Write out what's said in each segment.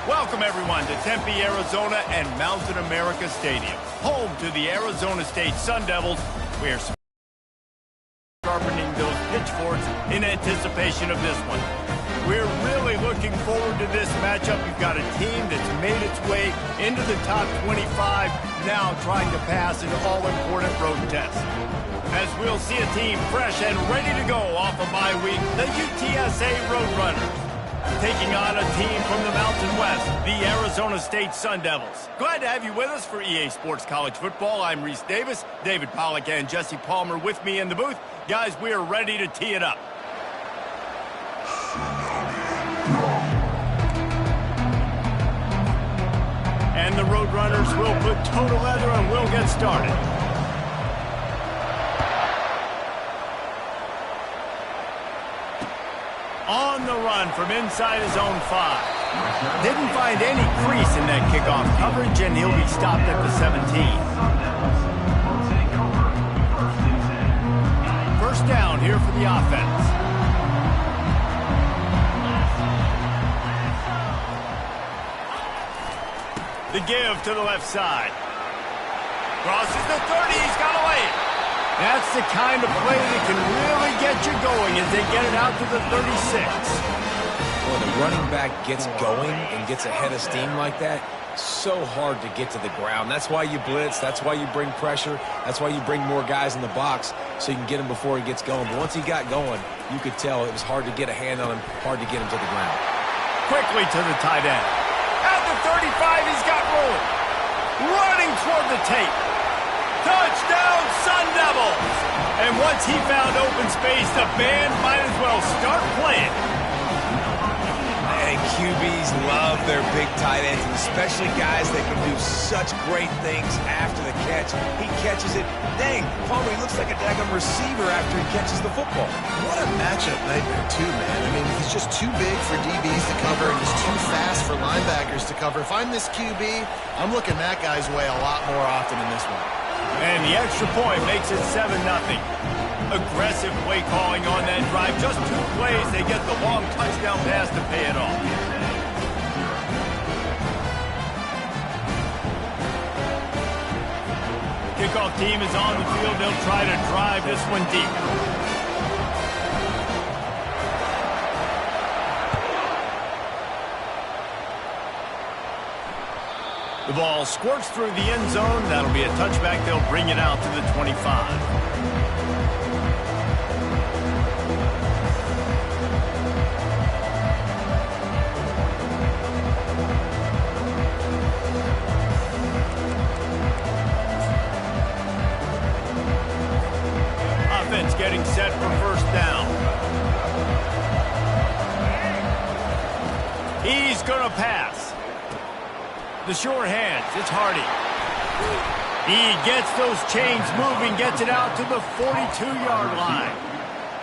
Welcome, everyone, to Tempe, Arizona and Mountain America Stadium, home to the Arizona State Sun Devils. We're sharpening those pitchforks in anticipation of this one. We're really looking forward to this matchup. You've got a team that's made its way into the top 25, now trying to pass an all-important road test. As we'll see a team fresh and ready to go off a bye week, the UTSA Roadrunners, taking on a team from the Mountain West, the Arizona State Sun Devils. Glad to have you with us for EA Sports College Football. I'm Reese Davis, David Pollack and Jesse Palmer with me in the booth. Guys, we are ready to tee it up. And the Roadrunners will put total leather and we'll get started. On the run from inside his own 5. Didn't find any crease in that kickoff coverage, and he'll be stopped at the 17. First down here for the offense. The give to the left side. Crosses the 30, he's got away. That's the kind of play that can really get you going as they get it out to the 36. When the running back gets going and gets ahead of steam like that, so hard to get to the ground. That's why you blitz. That's why you bring pressure. That's why you bring more guys in the box so you can get him before he gets going. But once he got going, you could tell it was hard to get a hand on him, hard to get him to the ground. Quickly to the tight end. At the 35, he's got room. Running toward the tape. Touchdown, Sun Devils! And once he found open space, the band might as well start playing. And QBs love their big tight ends, and especially guys that can do such great things after the catch. He catches it. Dang, Palmer, he looks like a daggum receiver after he catches the football. What a matchup nightmare, too, man. I mean, he's just too big for DBs to cover and just too fast for linebackers to cover. If I'm this QB, I'm looking that guy's way a lot more often in this one. And the extra point makes it 7-0. Aggressive play calling on that drive. Just 2 plays, they get the long touchdown pass to pay it off. Kickoff team is on the field. They'll try to drive this one deep. The ball squirts through the end zone. That'll be a touchback. They'll bring it out to the 25. Offense getting set for first down. He's going to pass. The short hands, it's Hardy. He gets those chains moving, gets it out to the 42-yard line.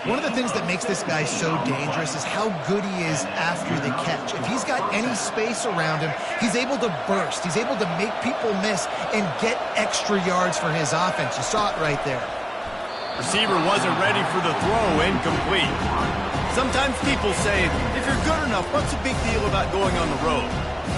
One of the things that makes this guy so dangerous is how good he is after the catch. If he's got any space around him, he's able to burst. He's able to make people miss and get extra yards for his offense. You saw it right there. Receiver wasn't ready for the throw, incomplete. Sometimes people say, if you're good enough, what's the big deal about going on the road?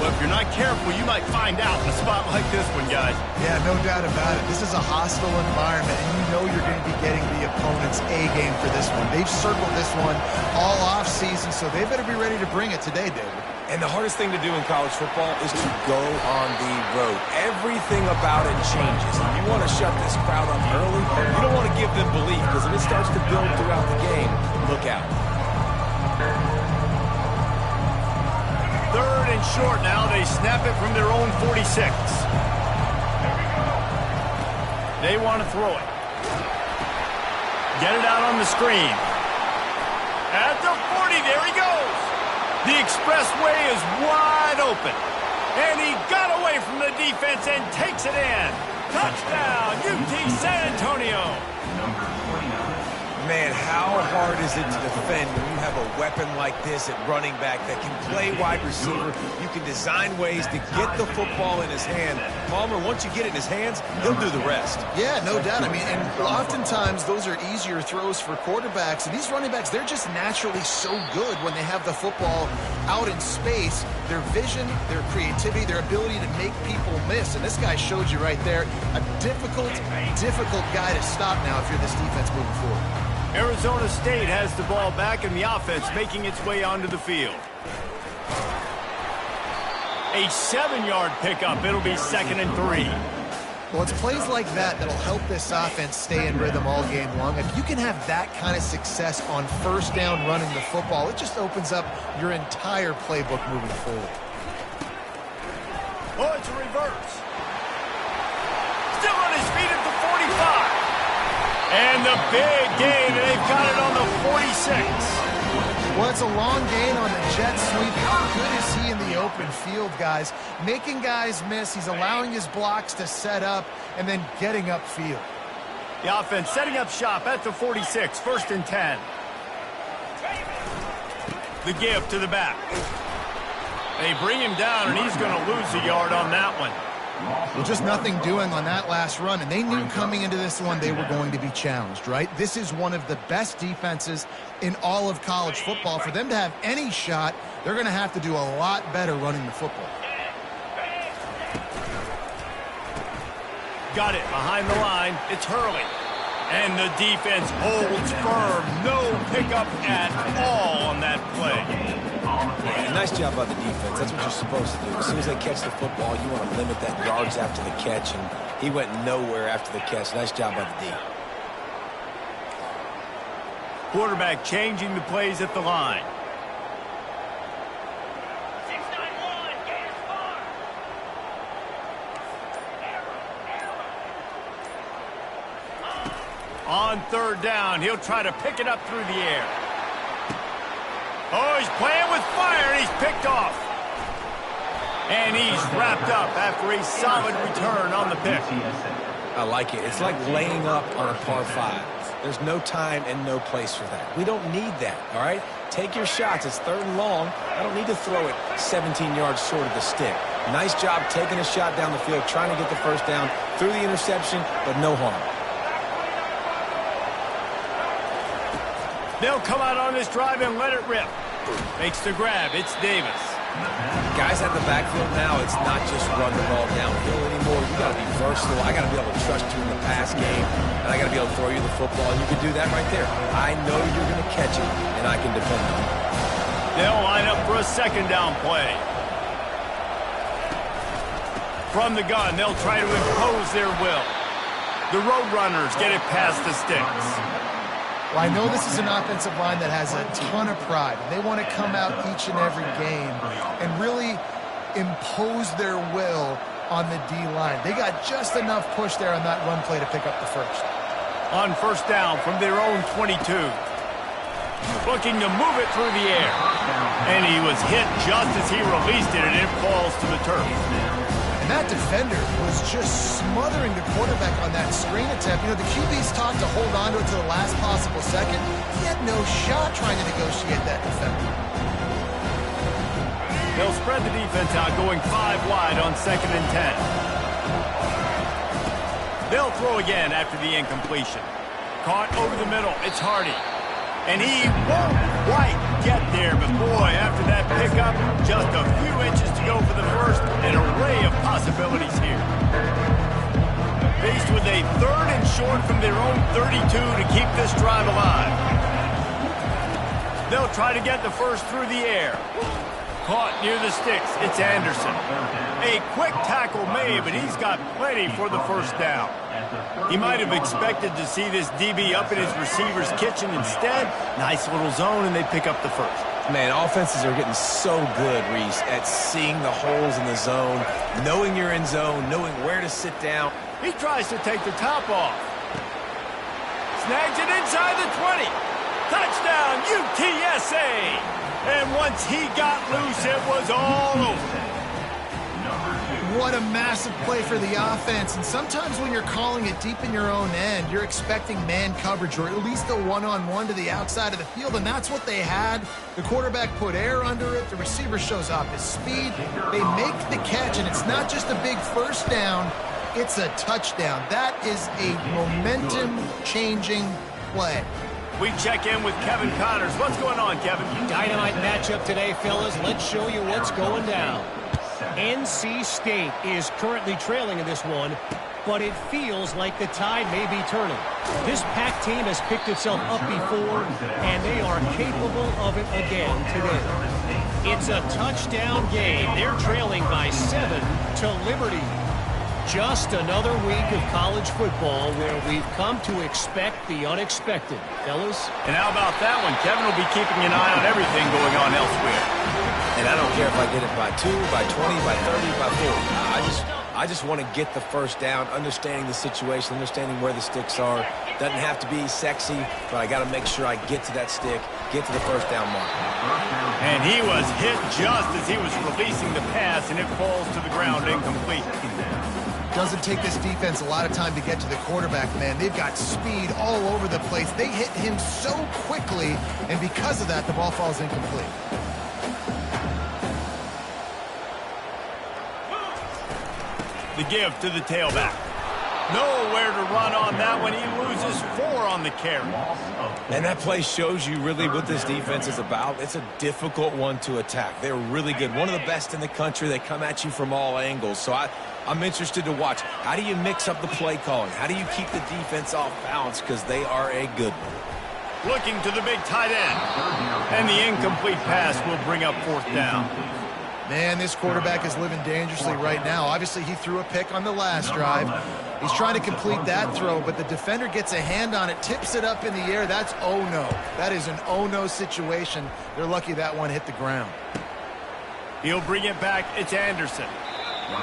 Well, if you're not careful, you might find out in a spot like this one, guys. Yeah, no doubt about it. This is a hostile environment, and you know you're going to be getting the opponent's A-game for this one. They've circled this one all off-season, so they better be ready to bring it today, David. And the hardest thing to do in college football is to go on the road. Everything about it changes. If you want to shut this crowd up early, you don't want to give them belief, because if it starts to build throughout the game, look out. Third and short now. They snap it from their own 46. They want to throw it. Get it out on the screen. At the 40, there he goes. The expressway is wide open. And he got away from the defense and takes it in. Touchdown, UT San Antonio. Man, how hard is it to defend when you have a weapon like this at running back that can play wide receiver? You can design ways to get the football in his hand. Palmer, once you get it in his hands, he'll do the rest. Yeah, no doubt. I mean, and oftentimes those are easier throws for quarterbacks. And these running backs, they're just naturally so good when they have the football out in space, their vision, their creativity, their ability to make people miss. And this guy showed you right there, a difficult guy to stop now if you're this defense moving forward. Arizona State has the ball back and the offense making its way onto the field. A 7-yard pickup. It'll be 2nd and 3. Well, it's plays like that that'll help this offense stay in rhythm all game long. If you can have that kind of success on first down running the football, it just opens up your entire playbook moving forward. Oh, it's a reverse. Still on his feet at the 45. And the big gain, and they've got it on the 46. Well, it's a long gain on the jet sweep. How good is he in the open field, guys? Making guys miss. He's allowing his blocks to set up and then getting upfield. The offense setting up shop at the 46, 1st and 10. The give to the back. They bring him down, and he's going to lose a yard on that one. Well, just nothing doing on that last run, and they knew coming into this one they were going to be challenged, right? This is one of the best defenses in all of college football. For them to have any shot, they're going to have to do a lot better running the football. Got it behind the line. It's Hurley. And the defense holds firm. No pickup at all on that play. Yeah, nice job by the defense. That's what you're supposed to do. As soon as they catch the football, you want to limit that yards after the catch, and he went nowhere after the catch. Nice job by the D. Quarterback changing the plays at the line. On 3rd down, he'll try to pick it up through the air. Oh, he's playing with fire, and he's picked off. And he's wrapped up after a solid return on the pick. I like it. It's like laying up on a par 5. There's no time and no place for that. We don't need that, all right? Take your shots. It's 3rd and long. I don't need to throw it 17 yards short of the stick. Nice job taking a shot down the field, trying to get the first down through the interception, but no harm. They'll come out on this drive and let it rip. Makes the grab. It's Davis. Guys at the backfield now, it's not just run the ball downhill anymore. You got to be versatile. I got to be able to trust you in the pass game, and I got to be able to throw you the football, and you can do that right there. I know you're going to catch it, and I can depend on it. They'll line up for a 2nd down play. From the gun, they'll try to impose their will. The Roadrunners get it past the sticks. Well, I know this is an offensive line that has a ton of pride. They want to come out each and every game and really impose their will on the D-line. They got just enough push there on that run play to pick up the first. On 1st down from their own 22. Looking to move it through the air. And he was hit just as he released it, and it falls to the turf. And that defender was just smothering the quarterback on that screen attempt. You know, the QB's taught to hold on to it to the last possible second. He had no shot trying to negotiate that defender. They'll spread the defense out, going 5 wide on 2nd and 10. They'll throw again after the incompletion. Caught over the middle. It's Hardy. And he won't quite get there, but boy, after that pickup, just a few inches to go for the first. An array of possibilities here. Faced with a 3rd and short from their own 32 to keep this drive alive. They'll try to get the first through the air. Caught near the sticks. It's Anderson. A quick tackle made, but he's got plenty for the first down. He might have expected to see this DB up in his receiver's kitchen. Instead, nice little zone, and they pick up the first. Man, offenses are getting so good, Reese, at seeing the holes in the zone, knowing you're in zone, knowing where to sit down. He tries to take the top off. Snags it inside the 20. Touchdown, UTSA! And once he got loose, it was all over. What a massive play for the offense. And sometimes when you're calling it deep in your own end, you're expecting man coverage or at least a one-on-one to the outside of the field, and that's what they had. The quarterback put air under it. The receiver shows off his speed. They make the catch, and it's not just a big first down. It's a touchdown. That is a momentum-changing play. We check in with Kevin Connors. What's going on, Kevin? Dynamite matchup today, fellas. Let's show you what's going down. NC State is currently trailing in this one, but it feels like the tide may be turning. This Pac team has picked itself up before, and they are capable of it again today. It's a touchdown game. They're trailing by 7 to Liberty. Just another week of college football where we've come to expect the unexpected. Fellas? And how about that one? Kevin will be keeping an eye on everything going on elsewhere. And I don't care if I get it by 2, by 20, by 30, by 40. I just want to get the first down, understanding the situation, understanding where the sticks are. Doesn't have to be sexy, but I got to make sure I get to that stick, get to the first down mark. And he was hit just as he was releasing the pass, and it falls to the ground incomplete. Doesn't take this defense a lot of time to get to the quarterback, man. They've got speed all over the place. They hit him so quickly, and because of that, the ball falls incomplete. The give to the tailback. Nowhere to run on that one. He loses 4 on the carry. And that play shows you really what this defense is about. It's a difficult one to attack. They're really good. One of the best in the country. They come at you from all angles. So I'm interested to watch. How do you mix up the play calling? How do you keep the defense off balance? Because they are a good one. Looking to the big tight end. And the incomplete pass will bring up 4th down. Man, this quarterback is living dangerously right now. Obviously, he threw a pick on the last drive. He's trying to complete that throw, but the defender gets a hand on it, tips it up in the air. That's oh-no. That is an oh-no situation. They're lucky that one hit the ground. He'll bring it back. It's Anderson.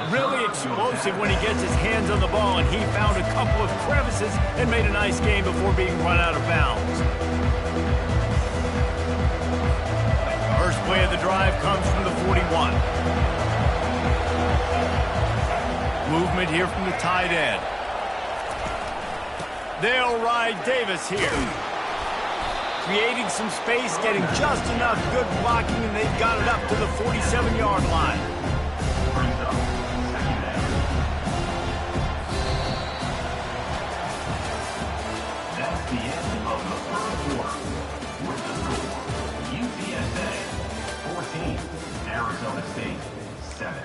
Really explosive when he gets his hands on the ball, and he found a couple of crevices and made a nice game before being run out of bounds. First play of the drive comes from the 41. Movement here from the tight end. They'll ride Davis here. Creating some space, getting just enough good blocking, and they've got it up to the 47-yard line. That's the end of the first quarter. With the score, UTSA 14, Arizona State 7.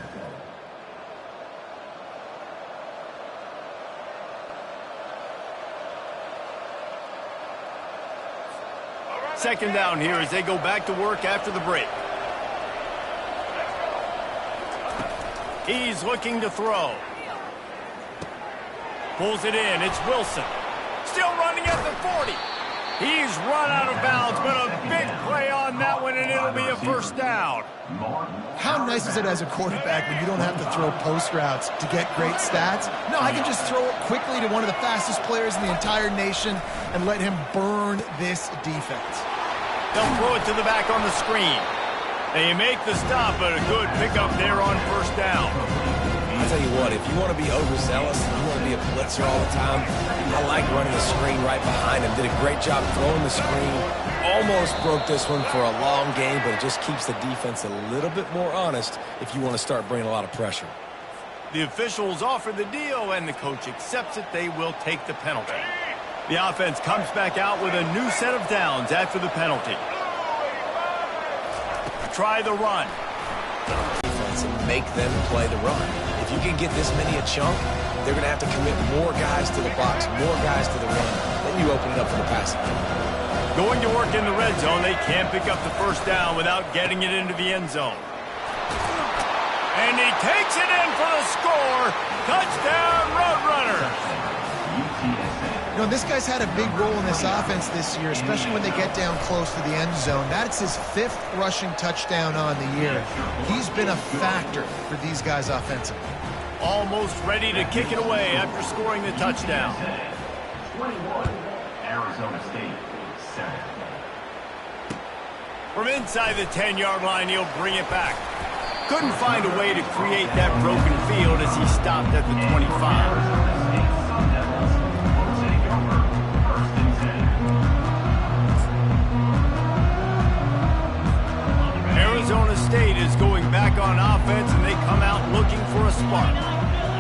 Second down here as they go back to work after the break. He's looking to throw. Pulls it in. It's Wilson. Still running at the 40. He's run out of bounds, but a big play on that one, and it'll be a first down. How nice is it as a quarterback when you don't have to throw post routes to get great stats? No, I can just throw it quickly to one of the fastest players in the entire nation and let him burn this defense. They'll throw it to the back on the screen. They make the stop, but a good pickup there on first down. I'll tell you what, if you want to be overzealous, you want to be a blitzer all the time, I like running the screen right behind him. Did a great job throwing the screen. Almost broke this one for a long game, but it just keeps the defense a little bit more honest if you want to start bringing a lot of pressure. The officials offer the deal, and the coach accepts it. They will take the penalty. The offense comes back out with a new set of downs after the penalty. Try the run. Defense and make them play the run. If you can get this many a chunk, they're going to have to commit more guys to the box, more guys to the run. Then you open it up for the passing. Going to work in the red zone. They can't pick up the first down without getting it into the end zone. And he takes it in for the score. Touchdown, Roadrunners. You know, this guy's had a big role in this offense this year, especially when they get down close to the end zone. That's his 5th rushing touchdown on the year. He's been a factor for these guys offensively. Almost ready to kick it away after scoring the touchdown. 21, Arizona State 7. From inside the 10-yard line, he'll bring it back. Couldn't find a way to create that broken field as he stopped at the 25. Arizona State is going back on offense, and they come out looking for a spark.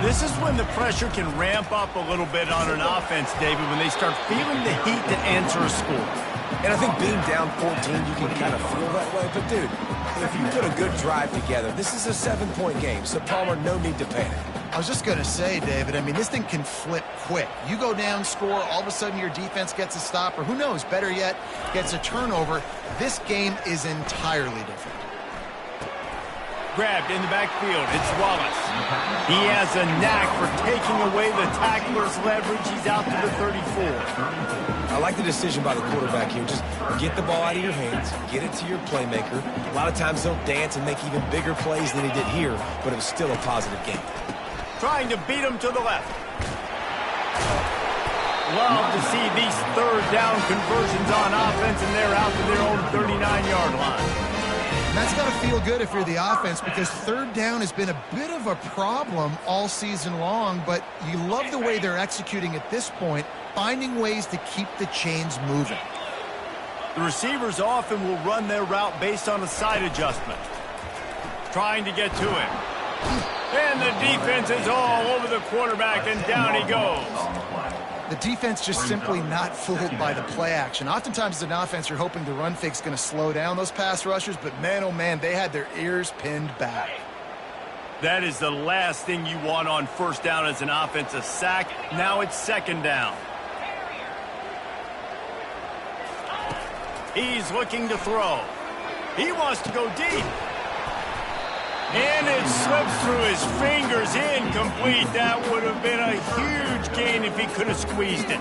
This is when the pressure can ramp up a little bit on an offense, David, when they start feeling the heat to answer a score. And I think being down 14, you can kind of feel that way. But, dude, if you put a good drive together, this is a 7-point game. So, Palmer, no need to panic. I was just going to say, David, I mean, this thing can flip quick. You go down, score, all of a sudden your defense gets a stop, or who knows, better yet, gets a turnover. This game is entirely different. Grabbed in the backfield. It's Wallace. He has a knack for taking away the tackler's leverage. He's out to the 34. I like the decision by the quarterback here. Just get the ball out of your hands, get it to your playmaker. A lot of times they'll dance and make even bigger plays than he did here, but it was still a positive game. Trying to beat him to the left. Love to see these third down conversions on offense, and they're out to their own 39-yard line. And that's got to feel good if you're the offense, because third down has been a bit of a problem all season long, but you love the way they're executing at this point, finding ways to keep the chains moving. The receivers often will run their route based on a side adjustment. Trying to get to him. And the defense is all over the quarterback, and down he goes. The defense just simply not fooled by the play action. Oftentimes as an offense, you're hoping the run fake's going to slow down those pass rushers, but man, oh man, they had their ears pinned back. That is the last thing you want on first down as an offensive sack. Now it's second down. He's looking to throw. He wants to go deep. And it slips through his fingers, incomplete. That would have been a huge gain if he could have squeezed it.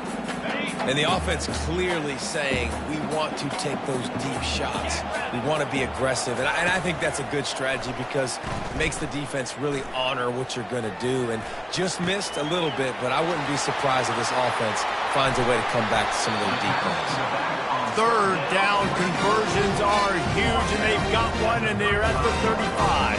And the offense clearly saying, we want to take those deep shots. We want to be aggressive. And I think that's a good strategy because it makes the defense really honor what you're going to do. And just missed a little bit, but I wouldn't be surprised if this offense finds a way to come back to some of those deep plays. Third down conversions are huge, and they've got one, and they're at the 35.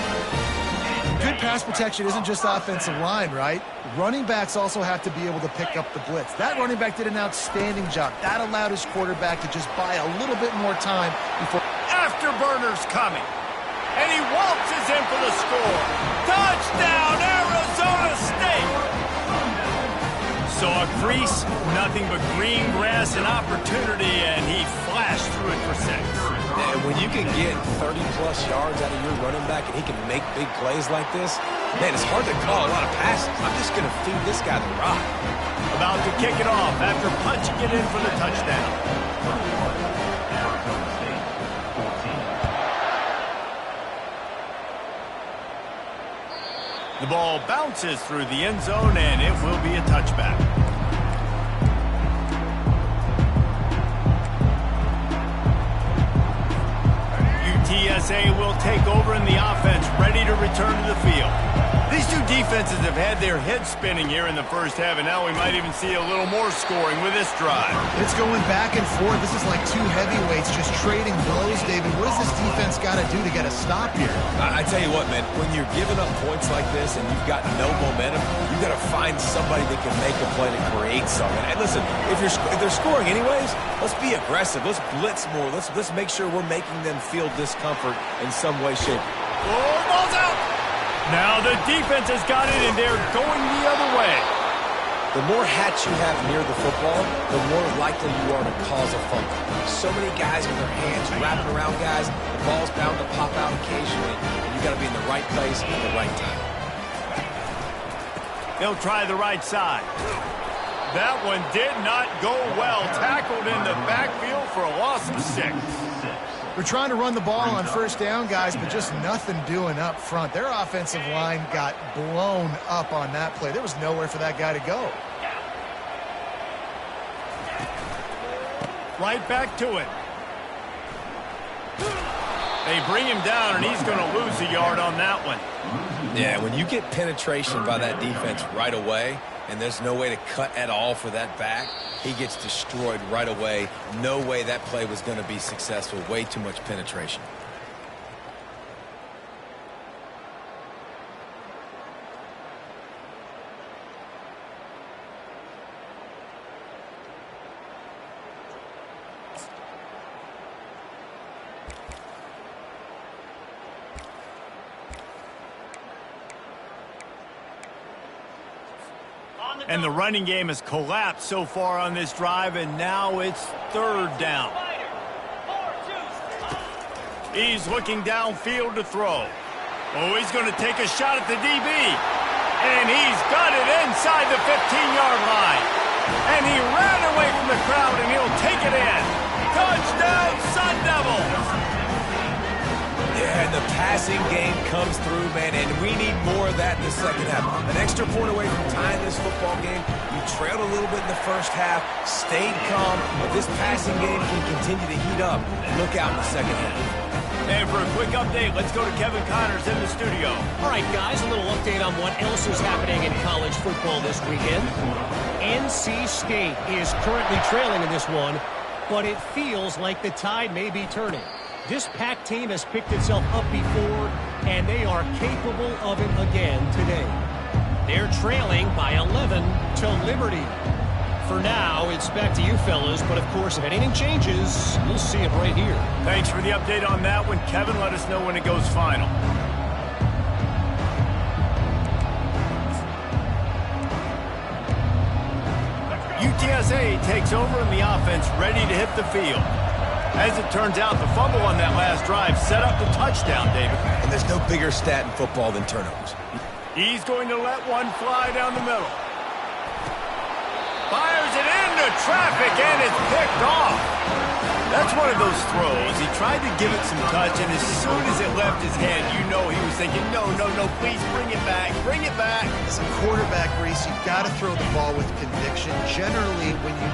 Good pass protection isn't just offensive line, right? Running backs also have to be able to pick up the blitz. That running back did an outstanding job. That allowed his quarterback to just buy a little bit more time before. Afterburner's coming, and he waltzes in for the score. Touchdown, Arizona State! Saw a crease, nothing but green grass and opportunity, and he flashed through it for 6. And when you can get 30-plus yards out of your running back and he can make big plays like this, man, it's hard to call a lot of passes. I'm just going to feed this guy the rock. About to kick it off after punching it in for the touchdown. The ball bounces through the end zone, and it will be a touchback. UTSA will take over in the offense, ready to return to the field. These two defenses have had their heads spinning here in the first half, and now we might even see a little more scoring with this drive. It's going back and forth. This is like two heavyweights just trading blows, David. What does this defense got to do to get a stop here? I tell you what, man, when you're giving up points like this and you've got no momentum, you've got to find somebody that can make a play to create something. And listen, if they're scoring anyways, let's be aggressive. Let's blitz more. Let's make sure we're making them feel discomfort in some way, shape. Oh, ball's out! Now the defense has got it, and they're going the other way. The more hats you have near the football, the more likely you are to cause a fumble. So many guys with their hands wrapping around guys, the ball's bound to pop out occasionally, and you got to be in the right place at the right time. They'll try the right side. That one did not go well. Tackled in the backfield for a loss of 6. We're trying to run the ball on first down, guys, but just nothing doing up front. Their offensive line got blown up on that play. There was nowhere for that guy to go. Right back to it. They bring him down, and he's going to lose a yard on that one. Yeah, when you get penetration by that defense right away, and there's no way to cut at all for that back, he gets destroyed right away. No way that play was going to be successful. Way too much penetration. And the running game has collapsed so far on this drive, and now it's third down. He's looking downfield to throw. Oh, he's going to take a shot at the DB. And he's got it inside the 15-yard line. And he ran away from the crowd, and he'll take it in. Touchdown, Sun Devils! Yeah, and the passing game comes through, man, and we need more of that in the second half. An extra point away from tying this football game. You trailed a little bit in the first half, stayed calm, but this passing game can continue to heat up. Look out in the second half. And for a quick update, let's go to Kevin Connors in the studio. All right, guys, a little update on what else is happening in college football this weekend. NC State is currently trailing in this one, but it feels like the tide may be turning. This Pac team has picked itself up before, and they are capable of it again today. They're trailing by 11 to Liberty. For now, it's back to you fellas, but of course, if anything changes, you'll see it right here. Thanks for the update on that one, Kevin. Let us know when it goes final. UTSA takes over in the offense, ready to hit the field. As it turns out, the fumble on that last drive set up the touchdown, David. And there's no bigger stat in football than turnovers. He's going to let one fly down the middle. Fires it into traffic, and it's picked off. That's one of those throws. He tried to give it some touch, and as soon as it left his hand, you know he was thinking, no, please bring it back, bring it back. As a quarterback, Reese, you've got to throw the ball with conviction. Generally, when you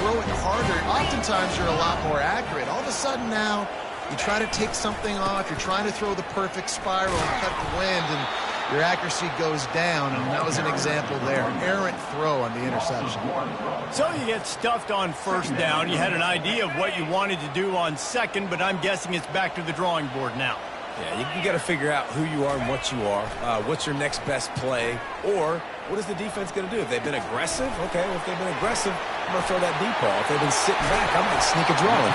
throw it harder, oftentimes you're a lot more accurate. All of a sudden now, you try to take something off, you're trying to throw the perfect spiral and cut the wind, and your accuracy goes down, and that was an example there. Errant throw on the interception. So you get stuffed on first down. You had an idea of what you wanted to do on second, but I'm guessing it's back to the drawing board now. Yeah, you got to figure out who you are and what you are. What's your next best play? Or what is the defense going to do? If they've been aggressive, okay, well, if they've been aggressive, I'm going to throw that deep ball. If they've been sitting back, I'm going to sneak a draw in.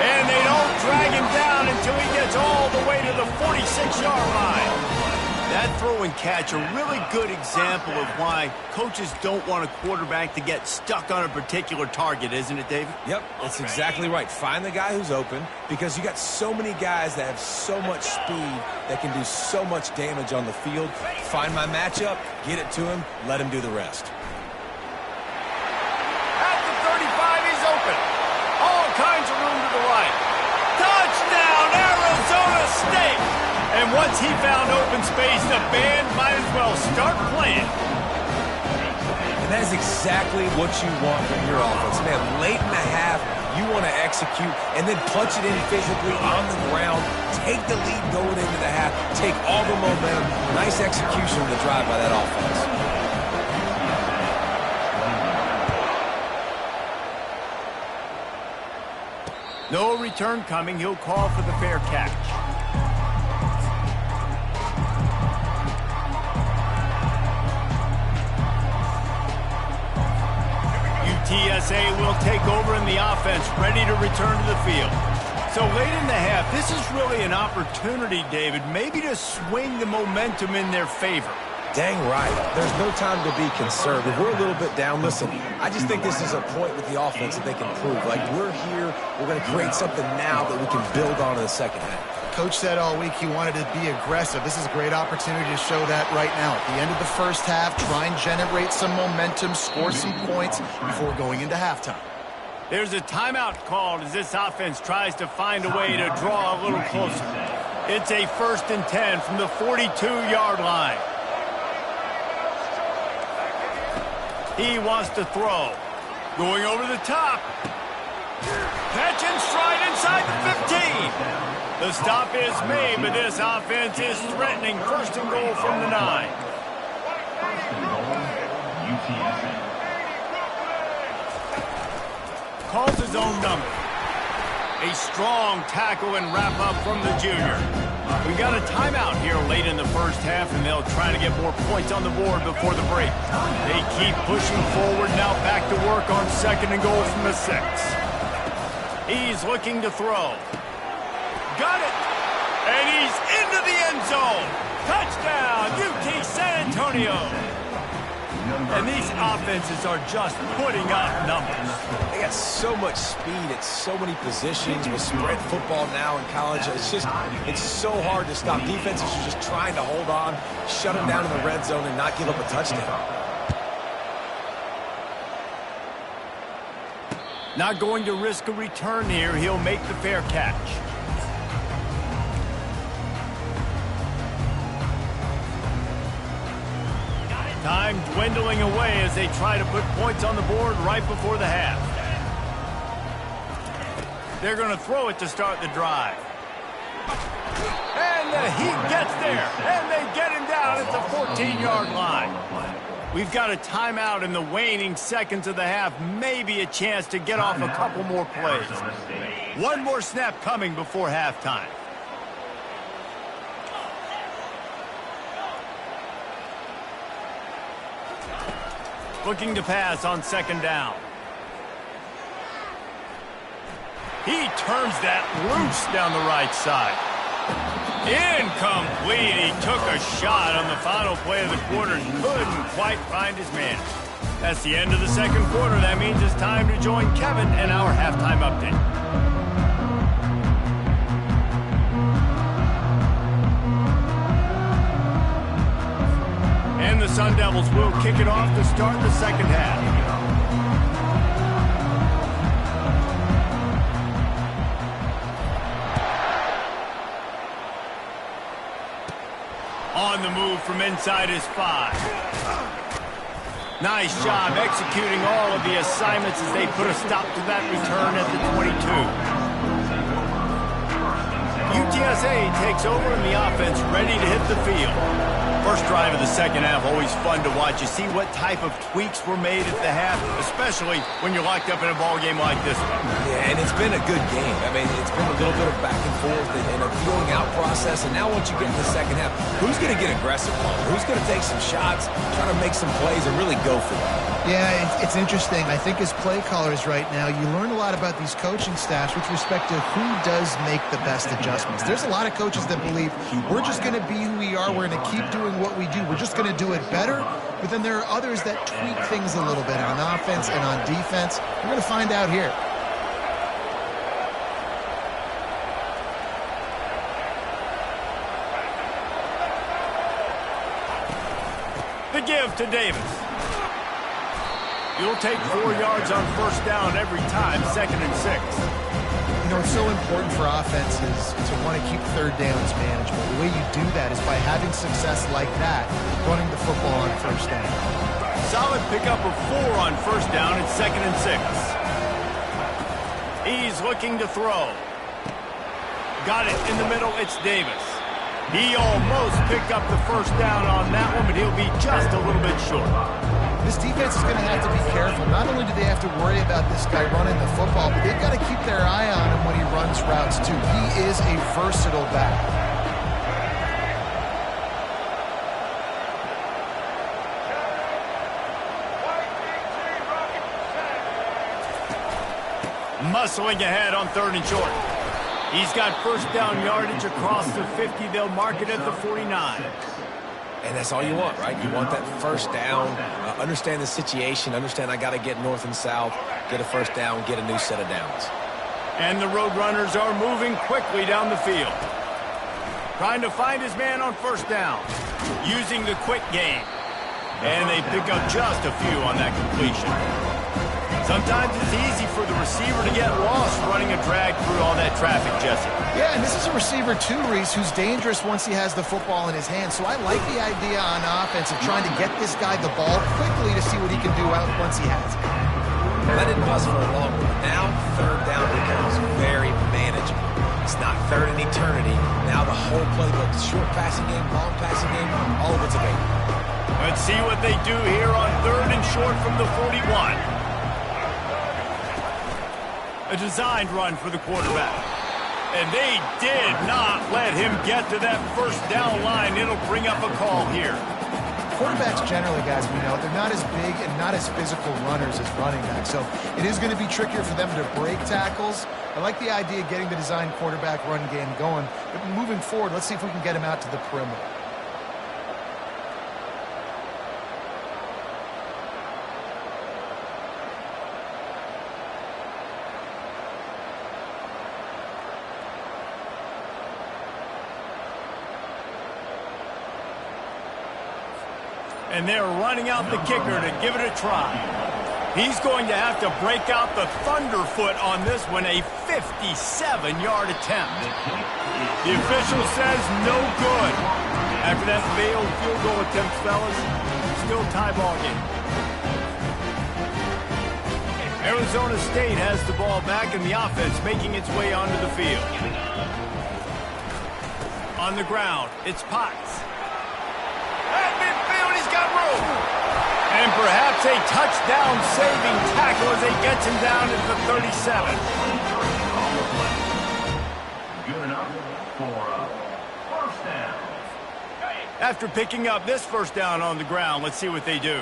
And they don't drag him down until he gets all the way to the 46-yard line. That throw and catch, a really good example of why coaches don't want a quarterback to get stuck on a particular target, isn't it, David? Yep, that's exactly right. Find the guy who's open, because you got so many guys that have so much speed that can do so much damage on the field. Find my matchup, get it to him, let him do the rest. At the 35, he's open. All kinds of room to the right. Touchdown, Arizona State! And once he found open space, the band might as well start playing. And that is exactly what you want from your offense. Man, late in the half, you want to execute and then punch it in physically on the ground. Take the lead going into the half. Take all the momentum. Nice execution of the drive by that offense. No return coming. He'll call for the fair catch. UTSA will take over in the offense, ready to return to the field. So late in the half, this is really an opportunity, David, maybe to swing the momentum in their favor. Dang right. There's no time to be concerned. If we're a little bit down, listen, I just think this is a point with the offense that they can prove. Like, we're here, we're going to create something now that we can build on in the second half. Coach said all week he wanted to be aggressive. This is a great opportunity to show that right now. At the end of the first half, try and generate some momentum, score some points before going into halftime. There's a timeout called as this offense tries to find a way to draw a little closer. It's a 1st and 10 from the 42-yard line. He wants to throw. Going over the top. Catch and stride inside the 15. The stop is made, but this offense is threatening 1st and goal from the 9. Calls his own number. A strong tackle and wrap up from the junior. We got a timeout here late in the first half, and they'll try to get more points on the board before the break. They keep pushing forward, now back to work on 2nd and goal from the 6. He's looking to throw. Got it! And he's into the end zone! Touchdown, UT San Antonio! And these offenses are just putting up numbers. They got so much speed at so many positions with spread football now in college. It's so hard to stop. Defenses are just trying to hold on, shut them down in the red zone, and not give up a touchdown. Not going to risk a return here. He'll make the fair catch. Time dwindling away as they try to put points on the board right before the half. They're going to throw it to start the drive. And he gets there, and they get him down at the 14-yard line. We've got a timeout in the waning seconds of the half, maybe a chance to get off a couple more plays. One more snap coming before halftime. Looking to pass on second down. He turns that loose down the right side. Incomplete. He took a shot on the final play of the quarter and couldn't quite find his man. That's the end of the second quarter. That means it's time to join Kevin in our halftime update. And the Sun Devils will kick it off to start the second half. On the move from inside his 5. Nice job executing all of the assignments as they put a stop to that return at the 22. UTSA takes over in the offense, ready to hit the field. First drive of the second half, always fun to watch. You see what type of tweaks were made at the half, especially when you're locked up in a ball game like this one. Yeah, and it's been a good game. I mean, it's been a little bit of back and forth and a feeling out process. And now once you get in the second half, who's going to get aggressive on it? Who's going to take some shots, try to make some plays, and really go for it? Yeah, it's interesting. I think as play callers right now, you learn a lot about these coaching staffs with respect to who does make the best adjustments. There's a lot of coaches that believe we're just going to be who we are. We're going to keep doing what we do. We're just going to do it better. But then there are others that tweak things a little bit on offense and on defense. We're going to find out here. The give to Davis. You'll take 4 yards on first down every time, 2nd and 6. You know, it's so important for offenses to want to keep third downs manageable. The way you do that is by having success like that, running the football on first down. Solid pickup of 4 on first down at 2nd and 6. He's looking to throw. Got it in the middle, it's Davis. He almost picked up the first down on that one, but he'll be just a little bit short. This defense is going to have to be careful. Not only do they have to worry about this guy running the football, but they've got to keep their eye on him when he runs routes, too. He is a versatile back. Muscling ahead on 3rd and short. He's got first down yardage across the 50. They'll mark it at the 49. And that's all you want, right? You want that first down, understand the situation, understand I got to get north and south, get a first down, get a new set of downs. And the Roadrunners are moving quickly down the field. Trying to find his man on first down, using the quick game. And they pick up just a few on that completion. Sometimes it's easy for the receiver to get lost running a drag through all that traffic, Jesse. Yeah, and this is a receiver, too, Reese, who's dangerous once he has the football in his hands. So I like the idea on offense of trying to get this guy the ball quickly to see what he can do out once he has it. That didn't buzz for a long one. Now, third down becomes very manageable. It's not third in eternity. Now the whole playbook, short passing game, long passing game, all of it's available. Let's see what they do here on 3rd and short from the 41. A designed run for the quarterback. And they did not let him get to that first down line. It'll bring up a call here. Quarterbacks generally, guys, we know, they're not as big and not as physical runners as running backs. So it is going to be trickier for them to break tackles. I like the idea of getting the designed quarterback run game going. But moving forward, let's see if we can get him out to the perimeter. And they're running out the kicker to give it a try. He's going to have to break out the thunderfoot on this one, a 57-yard attempt. The official says no good. After that failed field goal attempt, fellas, still tie ball game. Arizona State has the ball back, and the offense making its way onto the field. On the ground, it's Potts. At midfield, he's got room. And perhaps a touchdown-saving tackle as he gets him down at the 37. Good enough for a first down. After picking up this first down on the ground, let's see what they do.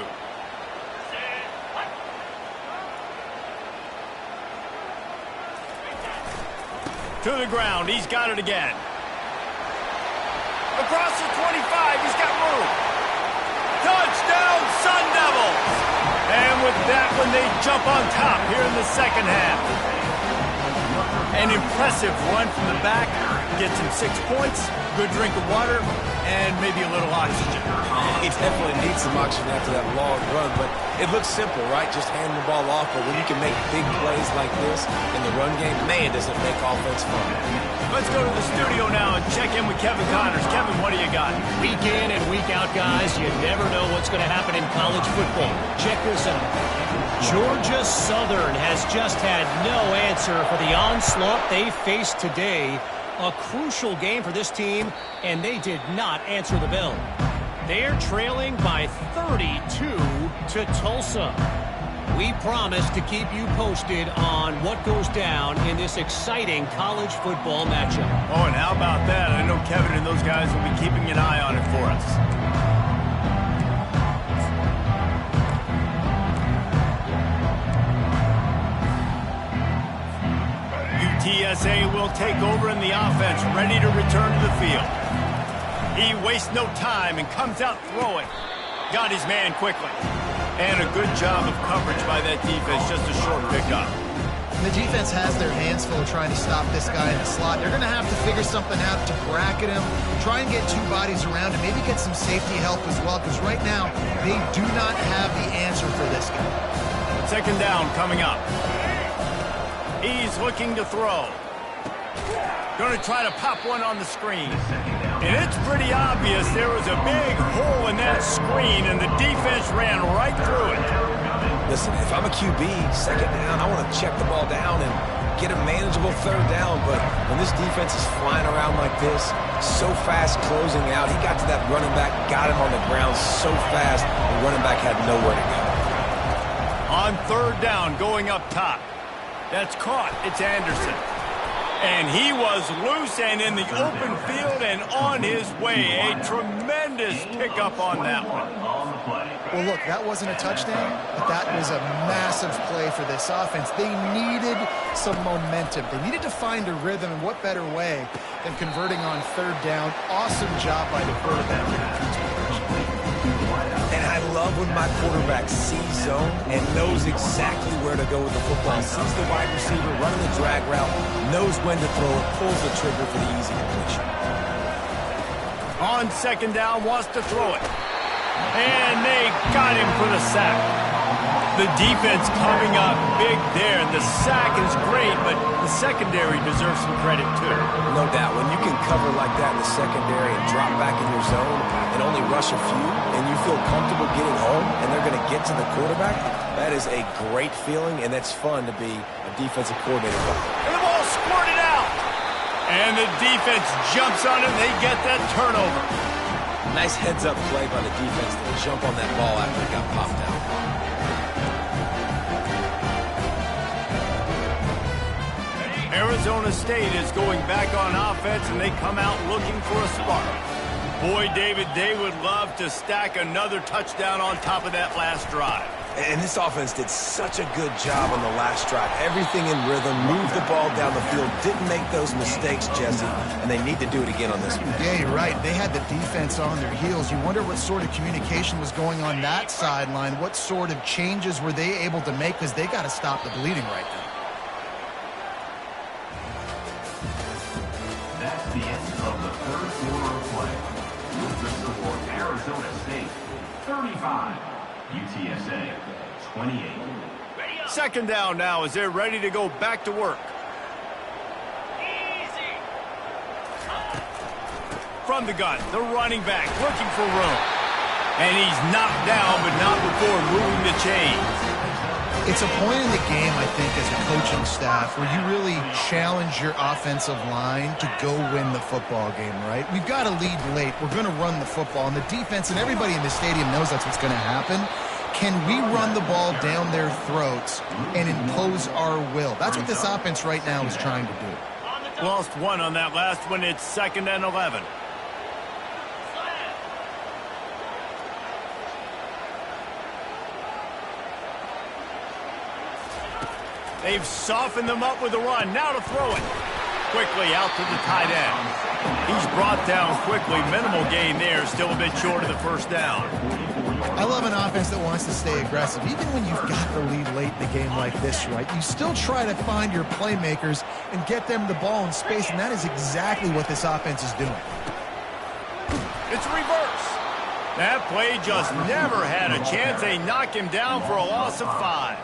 To the ground, he's got it again. Across the 25, he's got room. Touchdown, Sun Devils! And with that one, they jump on top here in the second half. An impressive run from the back. Gets him 6 points, good drink of water, and maybe a little oxygen. He definitely needs some oxygen after that long run, but it looks simple, right? Just hand the ball off, but when you can make big plays like this in the run game, man, does it make offense fun. Let's go to the studio now and check in with Kevin Connors. Kevin, what do you got? Week in and week out, guys, you never know what's going to happen in college football. Check this out. Georgia Southern has just had no answer for the onslaught they faced today. A crucial game for this team, and they did not answer the bell. They're trailing by 32 to Tulsa. We promise to keep you posted on what goes down in this exciting college football matchup. Oh, and how about that? I know Kevin and those guys will be keeping an eye on it for us. UTSA will take over in the offense, ready to return to the field. He wastes no time and comes out throwing. Got his man quickly. And a good job of coverage by that defense, just a short pickup. The defense has their hands full trying to stop this guy in the slot. They're going to have to figure something out to bracket him, try and get two bodies around him, maybe get some safety help as well, because right now they do not have the answer for this guy. Second down coming up. He's looking to throw. Going to try to pop one on the screen. And it's pretty obvious there was a big hole in that screen, and the defense ran right through it. Listen, if I'm a QB, second down, I want to check the ball down and get a manageable third down. But when this defense is flying around like this, so fast closing out, he got to that running back, got him on the ground so fast, the running back had nowhere to go. On third down, going up top. That's caught. It's Anderson. And he was loose and in the open field and on his way. A tremendous pickup on that one. Well, look, that wasn't a touchdown, but that was a massive play for this offense. They needed some momentum. They needed to find a rhythm, and what better way than converting on third down. Awesome job by the quarterback. And I love when my quarterback sees zone and knows exactly where to go with the football. Sees the wide receiver running the drag route, knows when to throw it, pulls the trigger for the easy completion. On second down, wants to throw it. And they got him for the sack. The defense coming up big there. The sack is great, but the secondary deserves some credit too. No doubt. When you can cover like that in the secondary and drop back in your zone and only rush a few, and you feel comfortable getting home, and they're going to get to the quarterback, that is a great feeling, and that's fun to be a defensive coordinator. And the ball squirted out. And the defense jumps on it. They get that turnover. Nice heads-up play by the defense to jump on that ball after it got popped out. Arizona State is going back on offense, and they come out looking for a spark. Boy, David, they would love to stack another touchdown on top of that last drive. And this offense did such a good job on the last drive. Everything in rhythm, moved the ball down the field, didn't make those mistakes, Jesse, and they need to do it again on this one. Yeah, you're right. They had the defense on their heels. You wonder what sort of communication was going on that sideline. What sort of changes were they able to make, because they got to stop the bleeding right now. That's the end of the third quarter of play. With the score, Arizona State 30, 35. UTSA 28. Second down now as they're ready to go back to work. From the gun, the running back looking for room. And he's knocked down, but not before moving the chains. It's a point in the game, I think, as a coaching staff where you really challenge your offensive line to go win the football game, right? We've got to lead late. We're going to run the football. And the defense and everybody in the stadium knows that's what's going to happen. Can we run the ball down their throats and impose our will? That's what this offense right now is trying to do. Lost one on that last one. It's 2nd and 11. They've softened them up with a run. Now to throw it. Quickly out to the tight end. He's brought down quickly. Minimal gain there. Still a bit short of the first down. I love an offense that wants to stay aggressive. Even when you've got the lead late in a game like this, right? You still try to find your playmakers and get them the ball in space, and that is exactly what this offense is doing. It's reverse. That play just never had a chance. They knock him down for a loss of 5.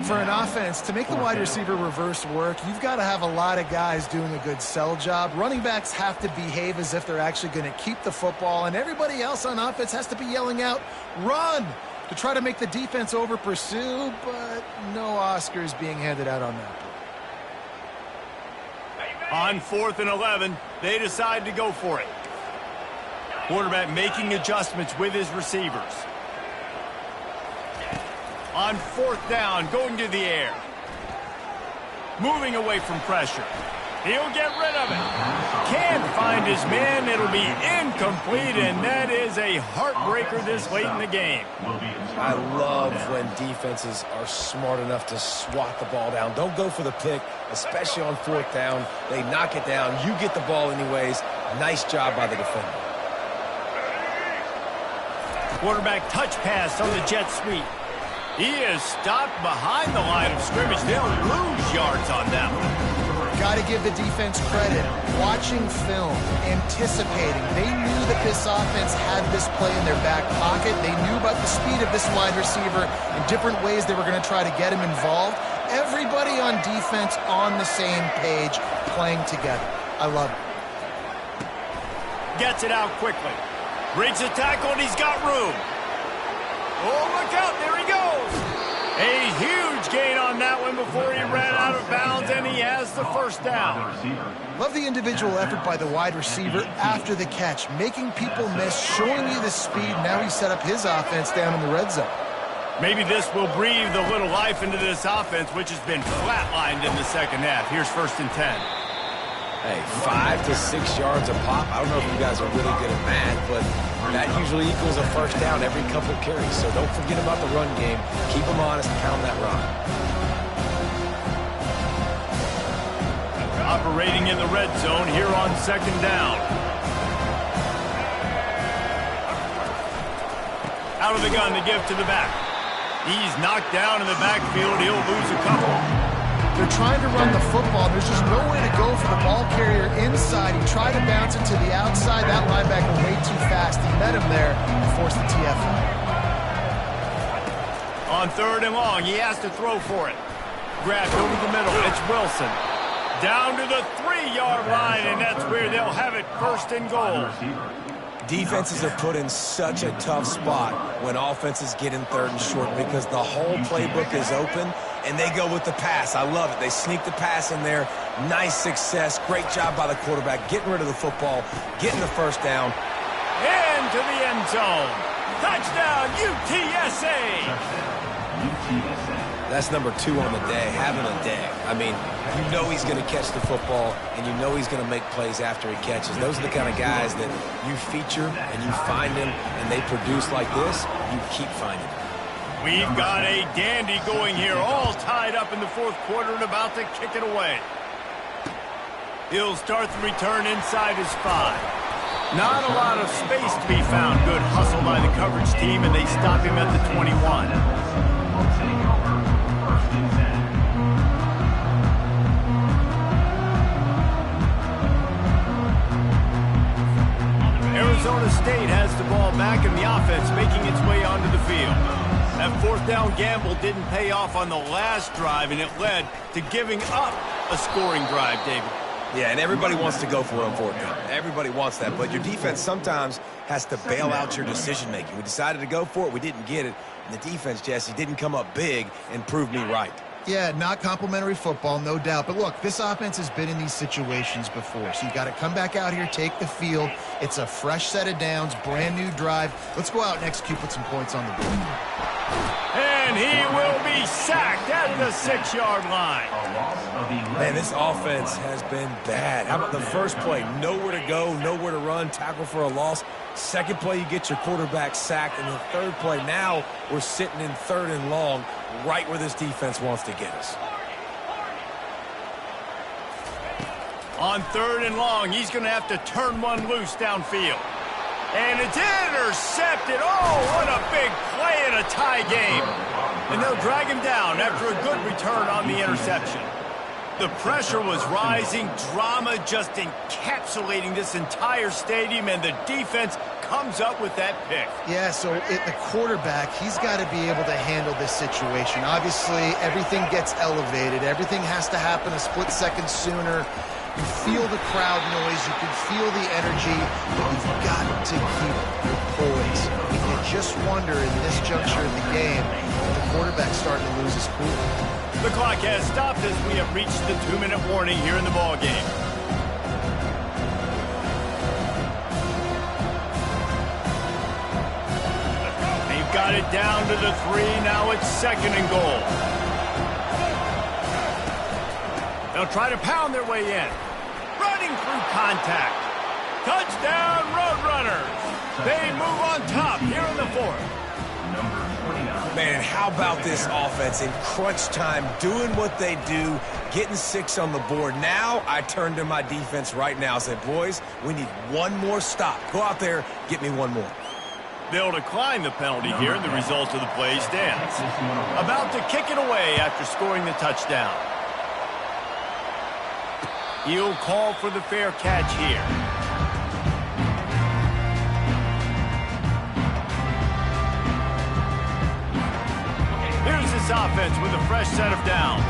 For an offense, to make the wide receiver reverse work, you've got to have a lot of guys doing a good sell job. Running backs have to behave as if they're actually going to keep the football, and everybody else on offense has to be yelling out, run, to try to make the defense over pursue, but no Oscars being handed out on that play. On 4th and 11, they decide to go for it. Quarterback making adjustments with his receivers. On 4th down, going to the air. Moving away from pressure. He'll get rid of it. Can't find his man. It'll be incomplete, and that is a heartbreaker this late in the game. I love when defenses are smart enough to swat the ball down. Don't go for the pick, especially on 4th down. They knock it down. You get the ball anyways. Nice job by the defender. Quarterback touch pass on the jet sweep. He is stopped behind the line of scrimmage. They'll lose yards on that one. Got to give the defense credit. Watching film, anticipating. They knew that this offense had this play in their back pocket. They knew about the speed of this wide receiver and different ways they were going to try to get him involved. Everybody on defense on the same page, playing together. I love it. Gets it out quickly. Breaks the tackle, and he's got room. Oh, look out. There he goes. A huge gain on that one before he ran out of bounds, and he has the first down. Love the individual effort by the wide receiver after the catch, making people miss, showing you the speed. Now he set up his offense down in the red zone. Maybe this will breathe a little life into this offense, which has been flatlined in the second half. Here's 1st and 10. Hey, 5 to 6 yards a pop. I don't know if you guys are really good at math, but that usually equals a first down every couple carries. So don't forget about the run game. Keep them honest and pound that rock. Operating in the red zone here on 2nd down. Out of the gun to give to the back. He's knocked down in the backfield. He'll lose a couple. They're trying to run the football. There's just no way to go for the ball carrier inside. He tried to bounce it to the outside. That linebacker way too fast. He met him there and forced the TFL. On 3rd and long, he has to throw for it. Grabbed over the middle. It's Wilson. Down to the 3-yard line, and that's where they'll have it 1st and goal. Defenses are put in such a tough spot when offenses get in 3rd and short because the whole playbook is open and they go with the pass. I love it. They sneak the pass in there. Nice success. Great job by the quarterback getting rid of the football, getting the first down. Into the end zone. Touchdown, UTSA. That's number 2 on the day, having a day. I mean, you know he's going to catch the football, and you know he's going to make plays after he catches. Those are the kind of guys that you feature and you find them, and they produce like this, you keep finding them. We've got a dandy going here, all tied up in the 4th quarter and about to kick it away. He'll start the return inside his 5. Not a lot of space to be found. Good hustle by the coverage team, and they stop him at the 21. Arizona State has the ball back and the offense making its way onto the field. That fourth down gamble didn't pay off on the last drive, and it led to giving up a scoring drive, David. Yeah, and everybody wants to go for it on fourth down. Everybody wants that, but your defense sometimes has to bail out your decision-making. We decided to go for it. We didn't get it. And the defense, Jesse, didn't come up big and prove me right. Yeah, not complimentary football, no doubt. But look, this offense has been in these situations before. So you got to come back out here, take the field. It's a fresh set of downs, brand new drive. Let's go out and execute, put some points on the board. And he will be sacked at the 6-yard line. Man, this offense has been bad. How about the first play? Nowhere to go, nowhere to run, tackle for a loss. Second play, you get your quarterback sacked. And the third play, now we're sitting in 3rd and long, right where this defense wants to get us. On 3rd and long, he's going to have to turn one loose downfield. And it's intercepted. Oh, what a big play in a tie game. And they'll drag him down after a good return on the interception. The pressure was rising, drama just encapsulating this entire stadium, and the defense comes up with that pick. Yeah, so the quarterback, he's got to be able to handle this situation. Obviously, everything gets elevated. Everything has to happen a split second sooner. You feel the crowd noise. You can feel the energy, but you've got to keep your poise. You just wonder in this juncture of the game if the quarterback's starting to lose his cool. The clock has stopped as we have reached the 2-minute warning here in the ball game. They've got it down to the 3. Now it's 2nd and goal. They'll try to pound their way in. Running through contact. Touchdown, Roadrunners. They move on top here in the 4th. Man, how about this offense in crunch time, doing what they do, getting 6 on the board. Now I turn to my defense right now and say, boys, we need one more stop. Go out there, get me one more. They'll decline the penalty here, and the result of the play stands. About to kick it away after scoring the touchdown. He'll call for the fair catch here. Here's this offense with a fresh set of downs.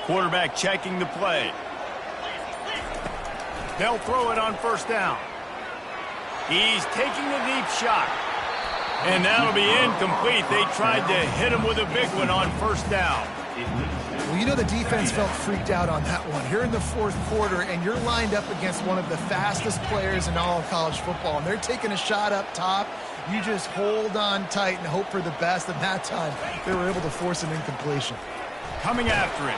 Quarterback checking the play. They'll throw it on 1st down. He's taking the deep shot. And that'll be incomplete. They tried to hit him with a big one on 1st down. Well, you know the defense felt freaked out on that one. Here in the 4th quarter, and you're lined up against one of the fastest players in all of college football, and they're taking a shot up top. You just hold on tight and hope for the best, and that time they were able to force an incompletion. Coming after it.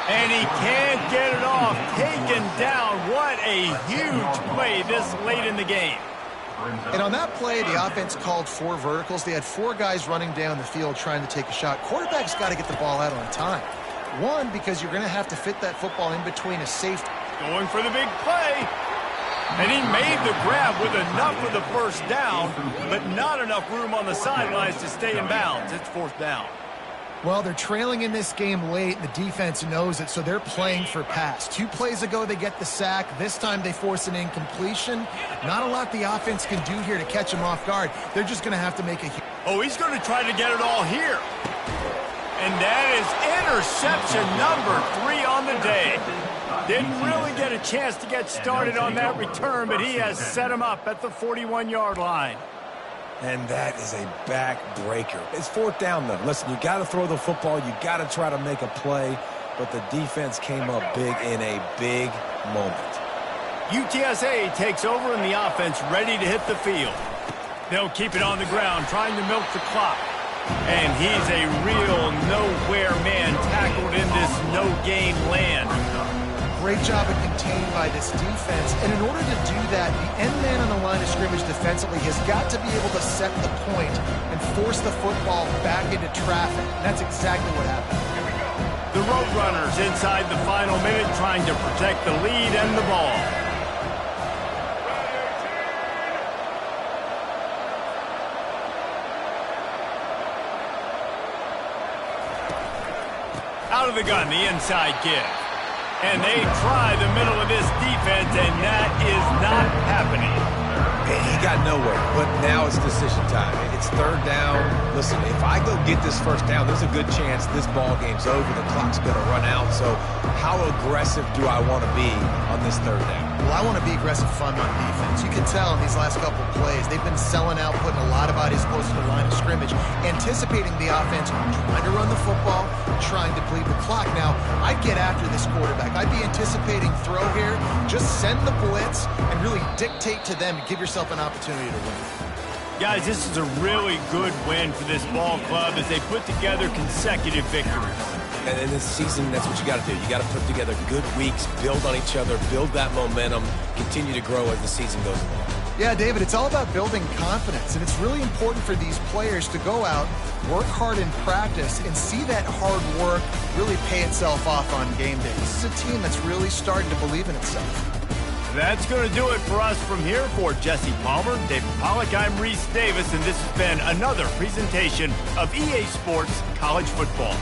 And he can't get it off. Taken down. What a huge play this late in the game. And on that play, the offense called 4 verticals. They had 4 guys running down the field trying to take a shot. Quarterback's got to get the ball out on time. One, because you're going to have to fit that football in between a safety. Going for the big play. And he made the grab with enough for the 1st down, but not enough room on the sidelines to stay in bounds. It's 4th down. Well, they're trailing in this game late, and the defense knows it, so they're playing for pass. 2 plays ago, they get the sack. This time, they force an incompletion. Not a lot the offense can do here to catch them off guard. They're just going to have to make a... Oh, he's going to try to get it all here. And that is interception number 3 on the day. Didn't really get a chance to get started on that return, but he has set him up at the 41-yard line. And that is a backbreaker. It's 4th down, though. Listen, you got to throw the football. You got to try to make a play. But the defense came up big in a big moment. UTSA takes over, and the offense ready to hit the field. They'll keep it on the ground, trying to milk the clock. And he's a real nowhere man tackled in this no-game land. Great job of containing by this defense. And in order to do that, the end man on the line of scrimmage defensively has got to be able to set the point and force the football back into traffic. And that's exactly what happened. The Roadrunners inside the final minute trying to protect the lead and the ball. Out of the gun, the inside give. And they try the middle of this defense, and that is not happening. And he got nowhere, but now it's decision time. It's third down. Listen, if I go get this first down, there's a good chance this ball game's over. The clock's going to run out. So how aggressive do I want to be on this third down? Well, I want to be aggressive fun on defense. You can tell in these last couple of plays, they've been selling out, putting a lot of bodies close to the line of scrimmage, anticipating the offense, trying to run the football, trying to bleed the clock. Now, I'd get after this quarterback. I'd be anticipating throw here. Just send the blitz and really dictate to them to give yourself an opportunity to win. Guys, this is a really good win for this ball club as they put together consecutive victories. And in this season, that's what you got to do. You got to put together good weeks, build on each other, build that momentum, continue to grow as the season goes along. Yeah, David, it's all about building confidence, and it's really important for these players to go out, work hard in practice, and see that hard work really pay itself off on game day. This is a team that's really starting to believe in itself. That's going to do it for us from here. For Jesse Palmer, David Pollack, I'm Reese Davis, and this has been another presentation of EA Sports College Football.